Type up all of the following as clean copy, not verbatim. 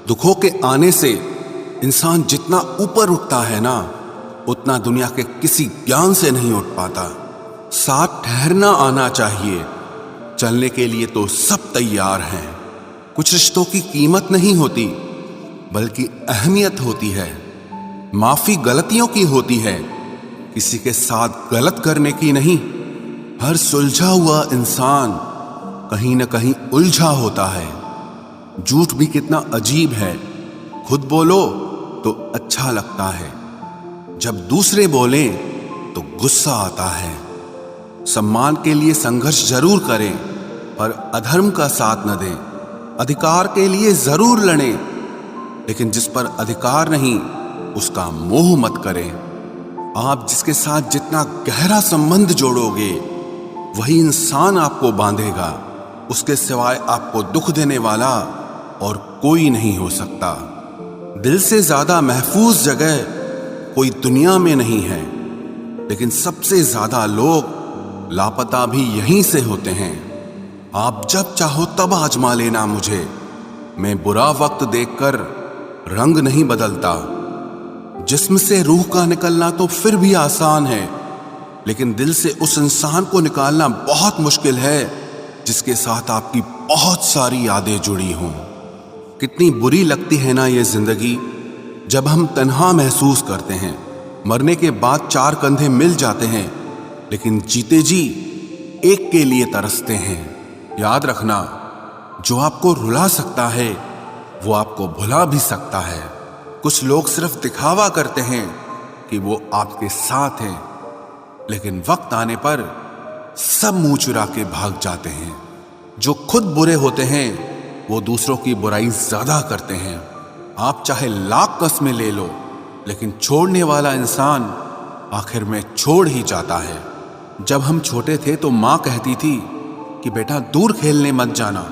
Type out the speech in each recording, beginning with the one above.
दुखों के आने से इंसान जितना ऊपर उठता है ना, उतना दुनिया के किसी ज्ञान से नहीं उठ पाता। साथ ठहरना आना चाहिए, चलने के लिए तो सब तैयार हैं। कुछ रिश्तों की कीमत नहीं होती, बल्कि अहमियत होती है। माफी गलतियों की होती है, किसी के साथ गलत करने की नहीं। हर सुलझा हुआ इंसान कहीं न कहीं उलझा होता है। झूठ भी कितना अजीब है, खुद बोलो तो अच्छा लगता है, जब दूसरे बोलें तो गुस्सा आता है। सम्मान के लिए संघर्ष जरूर करें, पर अधर्म का साथ न दें। अधिकार के लिए जरूर लड़ें, लेकिन जिस पर अधिकार नहीं उसका मोह मत करें। आप जिसके साथ जितना गहरा संबंध जोड़ोगे, वही इंसान आपको बांधेगा। उसके सिवाय आपको दुख देने वाला और कोई नहीं हो सकता। दिल से ज्यादा महफूज जगह कोई दुनिया में नहीं है, लेकिन सबसे ज्यादा लोग लापता भी यहीं से होते हैं। आप जब चाहो तब आजमा लेना मुझे, मैं बुरा वक्त देखकर रंग नहीं बदलता। जिस्म से रूह का निकलना तो फिर भी आसान है, लेकिन दिल से उस इंसान को निकालना बहुत मुश्किल है जिसके साथ आपकी बहुत सारी यादें जुड़ी हों। कितनी बुरी लगती है ना ये जिंदगी, जब हम तन्हा महसूस करते हैं। मरने के बाद चार कंधे मिल जाते हैं, लेकिन जीते जी एक के लिए तरसते हैं। याद रखना, जो आपको रुला सकता है वो आपको भुला भी सकता है। कुछ लोग सिर्फ दिखावा करते हैं कि वो आपके साथ हैं, लेकिन वक्त आने पर सब मुंह चुरा के भाग जाते हैं। जो खुद बुरे होते हैं वो दूसरों की बुराई ज्यादा करते हैं। आप चाहे लाख कस्में ले लो, लेकिन छोड़ने वाला इंसान आखिर में छोड़ ही जाता है। जब हम छोटे थे तो माँ कहती थी कि बेटा दूर खेलने मत जाना,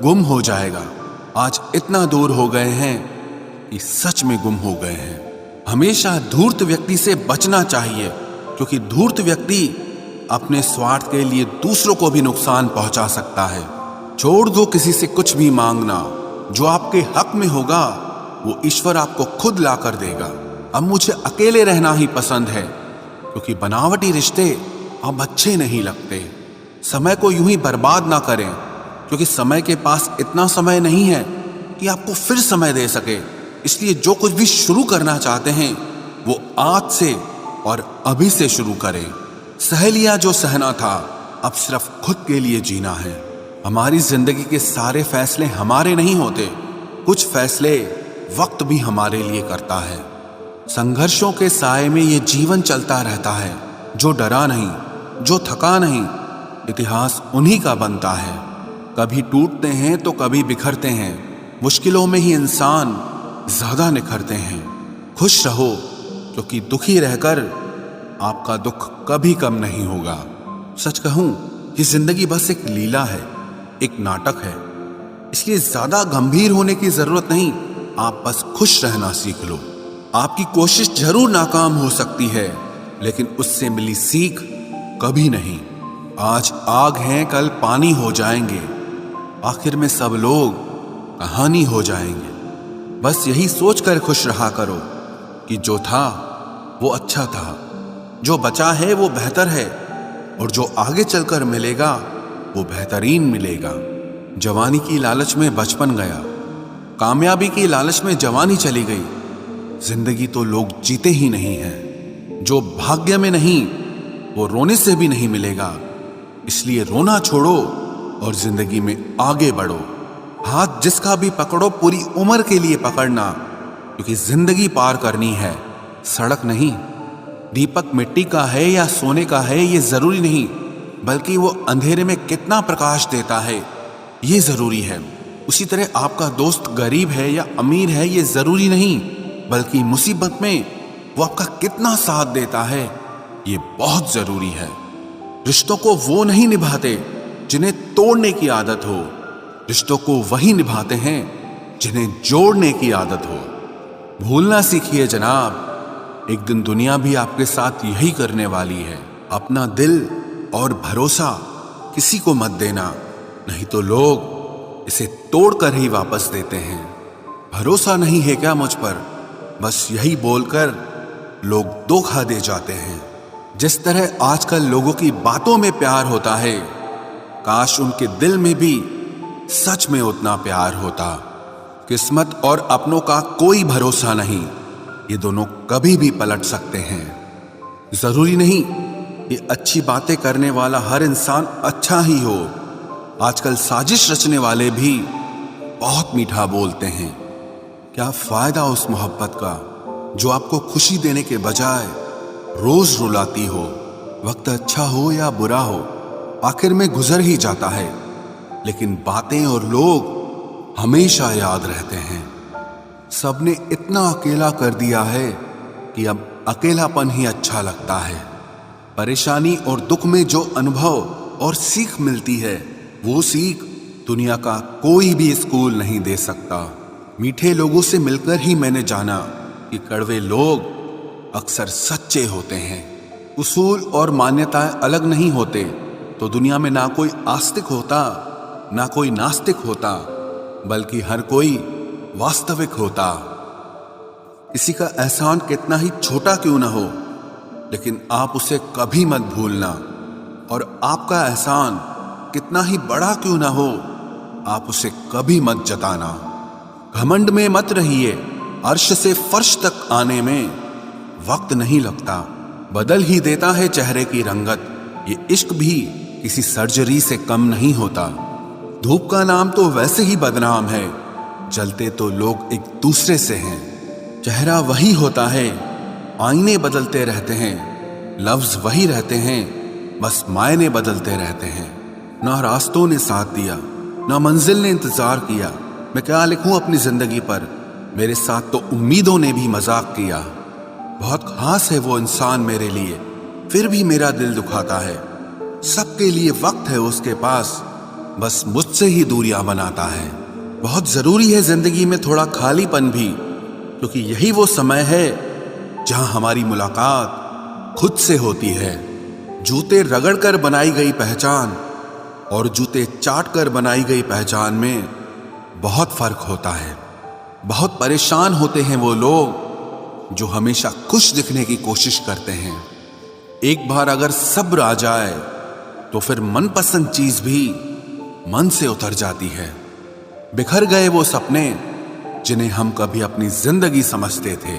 गुम हो जाएगा। आज इतना दूर हो गए हैं कि सच में गुम हो गए हैं। हमेशा धूर्त व्यक्ति से बचना चाहिए, क्योंकि धूर्त व्यक्ति अपने स्वार्थ के लिए दूसरों को भी नुकसान पहुंचा सकता है। छोड़ दो किसी से कुछ भी मांगना, जो आपके हक में होगा वो ईश्वर आपको खुद ला कर देगा। अब मुझे अकेले रहना ही पसंद है, क्योंकि बनावटी रिश्ते अब अच्छे नहीं लगते। समय को यूं ही बर्बाद ना करें, क्योंकि समय के पास इतना समय नहीं है कि आपको फिर समय दे सके। इसलिए जो कुछ भी शुरू करना चाहते हैं वो आज से और अभी से शुरू करें। सह लिया जो सहना था, अब सिर्फ खुद के लिए जीना है। हमारी जिंदगी के सारे फैसले हमारे नहीं होते, कुछ फैसले वक्त भी हमारे लिए करता है। संघर्षों के साए में ये जीवन चलता रहता है। जो डरा नहीं, जो थका नहीं, इतिहास उन्हीं का बनता है। कभी टूटते हैं तो कभी बिखरते हैं, मुश्किलों में ही इंसान ज्यादा निखरते हैं। खुश रहो, क्योंकि दुखी रहकर आपका दुख कभी कम नहीं होगा। सच कहूं, ये जिंदगी बस एक लीला है, एक नाटक है। इसलिए ज्यादा गंभीर होने की जरूरत नहीं, आप बस खुश रहना सीख लो। आपकी कोशिश जरूर नाकाम हो सकती है, लेकिन उससे मिली सीख कभी नहीं। आज आग हैं, कल पानी हो जाएंगे, आखिर में सब लोग कहानी हो जाएंगे। बस यही सोचकर खुश रहा करो कि जो था वो अच्छा था, जो बचा है वो बेहतर है, और जो आगे चलकर मिलेगा वो बेहतरीन मिलेगा। जवानी की लालच में बचपन गया, कामयाबी की लालच में जवानी चली गई। जिंदगी तो लोग जीते ही नहीं हैं। जो भाग्य में नहीं वो रोने से भी नहीं मिलेगा। इसलिए रोना छोड़ो और जिंदगी में आगे बढ़ो। हाथ जिसका भी पकड़ो पूरी उम्र के लिए पकड़ना, क्योंकि जिंदगी पार करनी है, सड़क नहीं। दीपक मिट्टी का है या सोने का है ये जरूरी नहीं, बल्कि वो अंधेरे में कितना प्रकाश देता है ये जरूरी है। उसी तरह आपका दोस्त गरीब है या अमीर है ये जरूरी नहीं, बल्कि मुसीबत में वो आपका कितना साथ देता है ये बहुत जरूरी है। रिश्तों को वो नहीं निभाते जिन्हें तोड़ने की आदत हो, रिश्तों को वही निभाते हैं जिन्हें जोड़ने की आदत हो। भूलना सीखिए जनाब, एक दिन दुनिया भी आपके साथ यही करने वाली है। अपना दिल और भरोसा किसी को मत देना, नहीं तो लोग इसे तोड़कर ही वापस देते हैं। भरोसा नहीं है क्या मुझ पर? बस यही बोलकर लोग धोखा दे जाते हैं। जिस तरह आजकल लोगों की बातों में प्यार होता है, काश उनके दिल में भी सच में उतना प्यार होता। किस्मत और अपनों का कोई भरोसा नहीं, ये दोनों कभी भी पलट सकते हैं। जरूरी नहीं ये अच्छी बातें करने वाला हर इंसान अच्छा ही हो। आजकल साजिश रचने वाले भी बहुत मीठा बोलते हैं। क्या फायदा उस मोहब्बत का जो आपको खुशी देने के बजाय रोज रुलाती हो। वक्त अच्छा हो या बुरा हो, आखिर में गुजर ही जाता है, लेकिन बातें और लोग हमेशा याद रहते हैं। सबने इतना अकेला कर दिया है कि अब अकेलापन ही अच्छा लगता है। परेशानी और दुख में जो अनुभव और सीख मिलती है, वो सीख दुनिया का कोई भी स्कूल नहीं दे सकता। मीठे लोगों से मिलकर ही मैंने जाना कि कड़वे लोग अक्सर सच्चे होते हैं। उसूल और मान्यताएं अलग नहीं होते तो दुनिया में ना कोई आस्तिक होता, ना कोई नास्तिक होता, बल्कि हर कोई वास्तविक होता। किसी का एहसान कितना ही छोटा क्यों ना हो, लेकिन आप उसे कभी मत भूलना। और आपका एहसान कितना ही बड़ा क्यों ना हो, आप उसे कभी मत जताना। घमंड में मत रहिए, अर्श से फर्श तक आने में वक्त नहीं लगता, बदल ही देता है चेहरे की रंगत। ये इश्क भी किसी सर्जरी से कम नहीं होता। धूप का नाम तो वैसे ही बदनाम है, जलते तो लोग एक दूसरे से हैं। चेहरा वही होता है, आईने बदलते रहते हैं, लफ्ज वही रहते हैं, बस मायने बदलते रहते हैं। ना रास्तों ने साथ दिया, ना मंजिल ने इंतजार किया। मैं क्या लिखूं अपनी जिंदगी पर, मेरे साथ तो उम्मीदों ने भी मजाक किया। बहुत खास है वो इंसान मेरे लिए, फिर भी मेरा दिल दुखाता है। सबके लिए वक्त है उसके पास, बस मुझसे ही दूरियां बनाता है। बहुत जरूरी है जिंदगी में थोड़ा खालीपन भी, क्योंकि यही वो समय है जहां हमारी मुलाकात खुद से होती है। जूते रगड़ कर बनाई गई पहचान और जूते चाट कर बनाई गई पहचान में बहुत फर्क होता है। बहुत परेशान होते हैं वो लोग जो हमेशा खुश दिखने की कोशिश करते हैं। एक बार अगर सब्र आ जाए तो फिर मनपसंद चीज भी मन से उतर जाती है। बिखर गए वो सपने जिन्हें हम कभी अपनी जिंदगी समझते थे।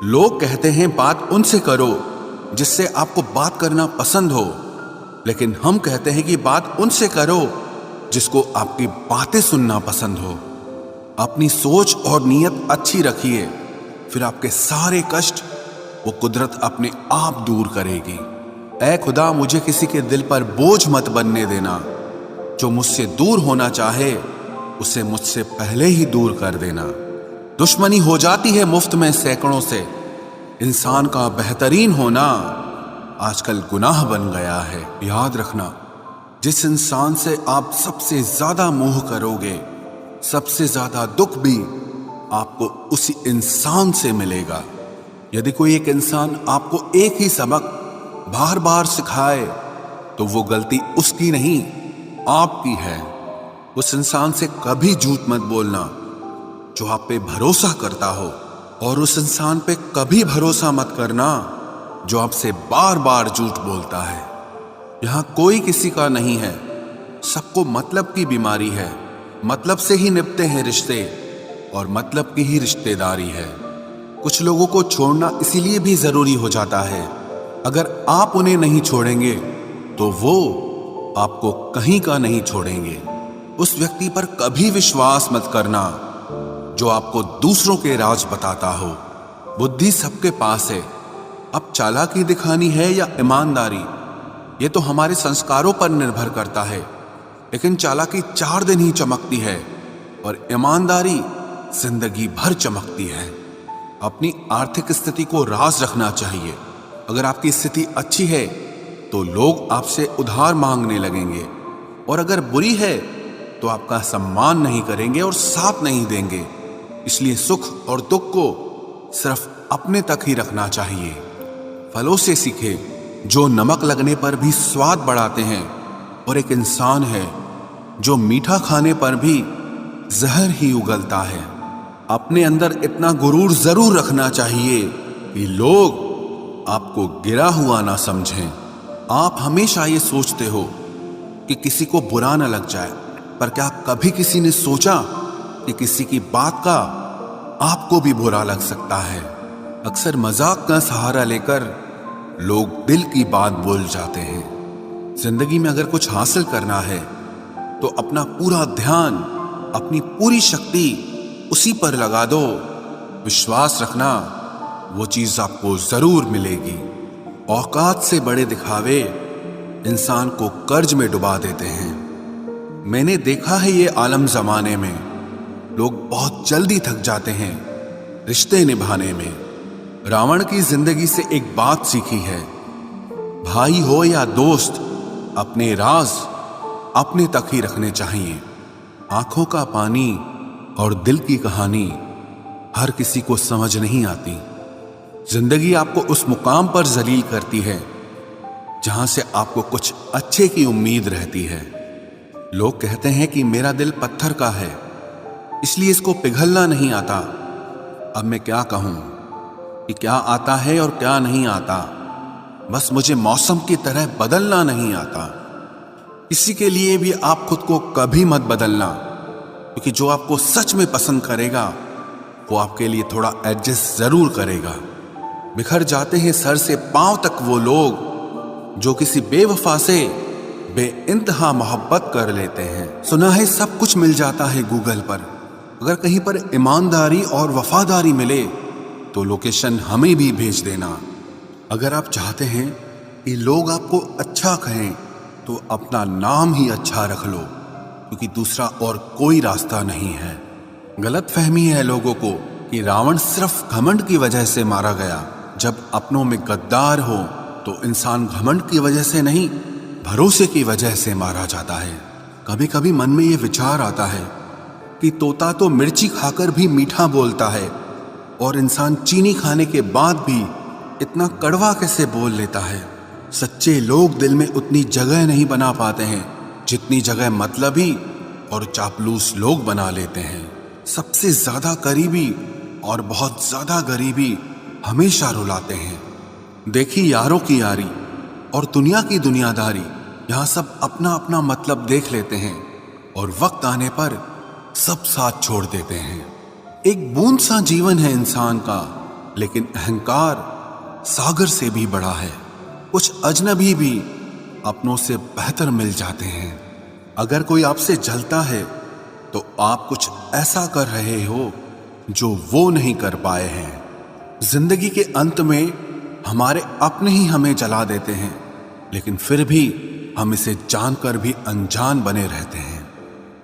लोग कहते हैं बात उनसे करो जिससे आपको बात करना पसंद हो, लेकिन हम कहते हैं कि बात उनसे करो जिसको आपकी बातें सुनना पसंद हो। अपनी सोच और नीयत अच्छी रखिए, फिर आपके सारे कष्ट वो कुदरत अपने आप दूर करेगी। ऐ खुदा, मुझे किसी के दिल पर बोझ मत बनने देना। जो मुझसे दूर होना चाहे उसे मुझसे पहले ही दूर कर देना। दुश्मनी हो जाती है मुफ्त में सैकड़ों से, इंसान का बेहतरीन होना आजकल गुनाह बन गया है। याद रखना, जिस इंसान से आप सबसे ज्यादा मोह करोगे, सबसे ज्यादा दुख भी आपको उसी इंसान से मिलेगा। यदि कोई एक इंसान आपको एक ही सबक बार बार सिखाए तो वो गलती उसकी नहीं आपकी है। उस इंसान से कभी झूठ मत बोलना जो आप पे भरोसा करता हो, और उस इंसान पे कभी भरोसा मत करना जो आपसे बार बार झूठ बोलता है। यहां कोई किसी का नहीं है, सबको मतलब की बीमारी है। मतलब से ही निपटे हैं रिश्ते और मतलब की ही रिश्तेदारी है। कुछ लोगों को छोड़ना इसीलिए भी जरूरी हो जाता है, अगर आप उन्हें नहीं छोड़ेंगे तो वो आपको कहीं का नहीं छोड़ेंगे। उस व्यक्ति पर कभी विश्वास मत करना जो आपको दूसरों के राज बताता हो। बुद्धि सबके पास है, अब चालाकी दिखानी है या ईमानदारी, ये तो हमारे संस्कारों पर निर्भर करता है। लेकिन चालाकी 4 दिन ही चमकती है और ईमानदारी जिंदगी भर चमकती है। अपनी आर्थिक स्थिति को राज रखना चाहिए। अगर आपकी स्थिति अच्छी है तो लोग आपसे उधार मांगने लगेंगे, और अगर बुरी है तो आपका सम्मान नहीं करेंगे और साथ नहीं देंगे। इसलिए सुख और दुख को सिर्फ अपने तक ही रखना चाहिए। फलों से सीखे जो नमक लगने पर भी स्वाद बढ़ाते हैं, और एक इंसान है जो मीठा खाने पर भी जहर ही उगलता है। अपने अंदर इतना गुरूर जरूर रखना चाहिए कि लोग आपको गिरा हुआ ना समझें। आप हमेशा ये सोचते हो कि किसी को बुरा ना लग जाए, पर क्या कभी किसी ने सोचा कि किसी की बात का आपको भी बुरा लग सकता है? अक्सर मजाक का सहारा लेकर लोग दिल की बात बोल जाते हैं। जिंदगी में अगर कुछ हासिल करना है तो अपना पूरा ध्यान, अपनी पूरी शक्ति उसी पर लगा दो। विश्वास रखना, वो चीज आपको जरूर मिलेगी। औकात से बड़े दिखावे इंसान को कर्ज में डुबा देते हैं। मैंने देखा है ये आलम जमाने में लोग बहुत जल्दी थक जाते हैं रिश्ते निभाने में। रावण की जिंदगी से एक बात सीखी है, भाई हो या दोस्त, अपने राज अपने तक ही रखने चाहिए। आंखों का पानी और दिल की कहानी हर किसी को समझ नहीं आती। जिंदगी आपको उस मुकाम पर जलील करती है जहां से आपको कुछ अच्छे की उम्मीद रहती है। लोग कहते हैं कि मेरा दिल पत्थर का है, इसलिए इसको पिघलना नहीं आता। अब मैं क्या कहूं कि क्या आता है और क्या नहीं आता। बस मुझे मौसम की तरह बदलना नहीं आता। किसी के लिए भी आप खुद को कभी मत बदलना, क्योंकि जो आपको सच में पसंद करेगा वो आपके लिए थोड़ा एडजस्ट जरूर करेगा। बिखर जाते हैं सर से पांव तक वो लोग जो किसी बेवफा से बेइंतहा मोहब्बत कर लेते हैं। सुना है सब कुछ मिल जाता है गूगल पर। अगर कहीं पर ईमानदारी और वफादारी मिले तो लोकेशन हमें भी भेज देना। अगर आप चाहते हैं कि लोग आपको अच्छा कहें तो अपना नाम ही अच्छा रख लो, क्योंकि दूसरा और कोई रास्ता नहीं है। गलत फहमी है लोगों को कि रावण सिर्फ घमंड की वजह से मारा गया। जब अपनों में गद्दार हो तो इंसान घमंड की वजह से नहीं, भरोसे की वजह से मारा जाता है। कभी कभी मन में ये विचार आता है कि तोता तो मिर्ची खाकर भी मीठा बोलता है, और इंसान चीनी खाने के बाद भी इतना कड़वा कैसे बोल लेता है। सच्चे लोग दिल में उतनी जगह नहीं बना पाते हैं जितनी जगह मतलबी और चापलूस लोग बना लेते हैं। सबसे ज्यादा करीबी और बहुत ज्यादा गरीबी हमेशा रुलाते हैं। देखी यारों की यारी और दुनिया की दुनियादारी, यहाँ सब अपना अपना मतलब देख लेते हैं और वक्त आने पर सब साथ छोड़ देते हैं। एक बूंद सा जीवन है इंसान का, लेकिन अहंकार सागर से भी बड़ा है। कुछ अजनबी भी अपनों से बेहतर मिल जाते हैं। अगर कोई आपसे जलता है तो आप कुछ ऐसा कर रहे हो जो वो नहीं कर पाए हैं। जिंदगी के अंत में हमारे अपने ही हमें जला देते हैं, लेकिन फिर भी हम इसे जानकर भी अनजान बने रहते हैं।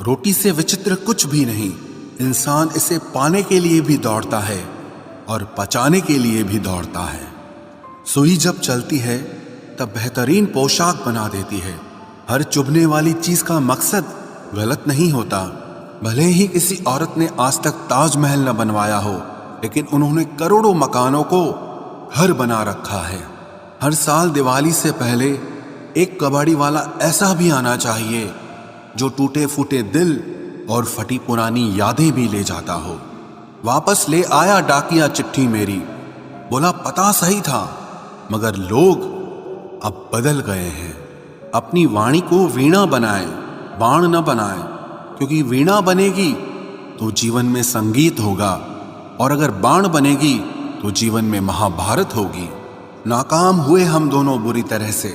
रोटी से विचित्र कुछ भी नहीं, इंसान इसे पाने के लिए भी दौड़ता है और पचाने के लिए भी दौड़ता है। सुई जब चलती है तब बेहतरीन पोशाक बना देती है। हर चुभने वाली चीज का मकसद गलत नहीं होता। भले ही किसी औरत ने आज तक ताजमहल न बनवाया हो, लेकिन उन्होंने करोड़ों मकानों को घर बना रखा है। हर साल दिवाली से पहले एक कबाड़ी वाला ऐसा भी आना चाहिए जो टूटे फूटे दिल और फटी पुरानी यादें भी ले जाता हो। वापस ले आया डाकिया चिट्ठी मेरी, बोला पता सही था मगर लोग अब बदल गए हैं। अपनी वाणी को वीणा बनाए, बाण न बनाए, क्योंकि वीणा बनेगी तो जीवन में संगीत होगा, और अगर बाण बनेगी तो जीवन में महाभारत होगी। नाकाम हुए हम दोनों बुरी तरह से।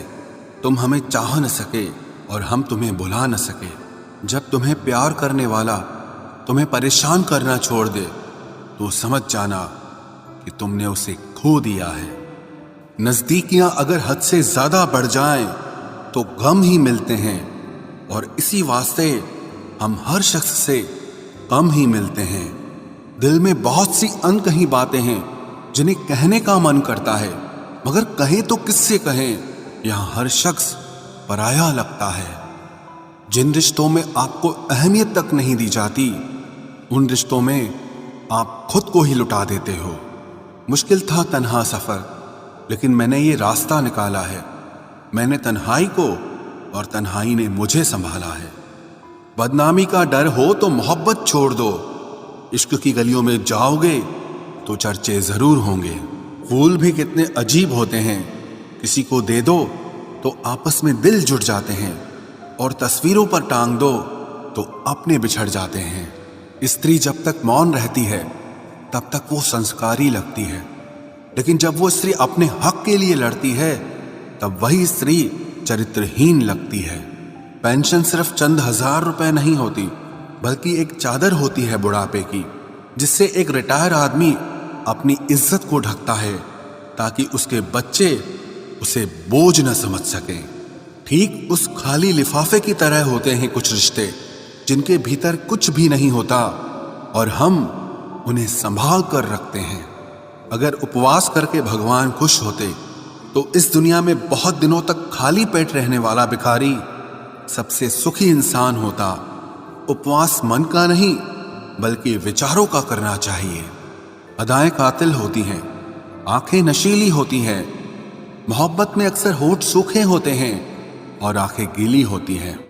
तुम हमें चाह न सके और हम तुम्हें बुला न सके। जब तुम्हें प्यार करने वाला तुम्हें परेशान करना छोड़ दे तो समझ जाना कि तुमने उसे खो दिया है। नजदीकियां अगर हद से ज्यादा बढ़ जाएं तो गम ही मिलते हैं, और इसी वास्ते हम हर शख्स से कम ही मिलते हैं। दिल में बहुत सी अनकही बातें हैं जिन्हें कहने का मन करता है, मगर कहें तो किससे कहें। यहाँ हर शख्स पराया लगता है। जिन रिश्तों में आपको अहमियत तक नहीं दी जाती, उन रिश्तों में आप खुद को ही लुटा देते हो। मुश्किल था तन्हा सफर, लेकिन मैंने ये रास्ता निकाला है। मैंने तन्हाई को और तन्हाई ने मुझे संभाला है। बदनामी का डर हो तो मोहब्बत छोड़ दो, इश्क की गलियों में जाओगे तो चर्चे जरूर होंगे। फूल भी कितने अजीब होते हैं, किसी को दे दो तो आपस में दिल जुड़ जाते हैं, और तस्वीरों पर टांग दो तो अपने बिछड़ जाते हैं। स्त्री जब तक मौन रहती है तब तक वो संस्कारी लगती है, लेकिन जब वो स्त्री अपने हक के लिए लड़ती है तब वही स्त्री चरित्रहीन लगती है। पेंशन सिर्फ चंद हजार रुपए नहीं होती, बल्कि एक चादर होती है बुढ़ापे की, जिससे एक रिटायर आदमी अपनी इज्जत को ढकता है ताकि उसके बच्चे उसे बोझ न समझ सकें। ठीक उस खाली लिफाफे की तरह होते हैं कुछ रिश्ते जिनके भीतर कुछ भी नहीं होता और हम उन्हें संभाल कर रखते हैं। अगर उपवास करके भगवान खुश होते तो इस दुनिया में बहुत दिनों तक खाली पेट रहने वाला भिखारी सबसे सुखी इंसान होता। उपवास मन का नहीं बल्कि विचारों का करना चाहिए। अदाएं कातिल होती हैं, आंखें नशीली होती हैं, मोहब्बत में अक्सर होठ सूखे होते हैं और आंखें गीली होती हैं।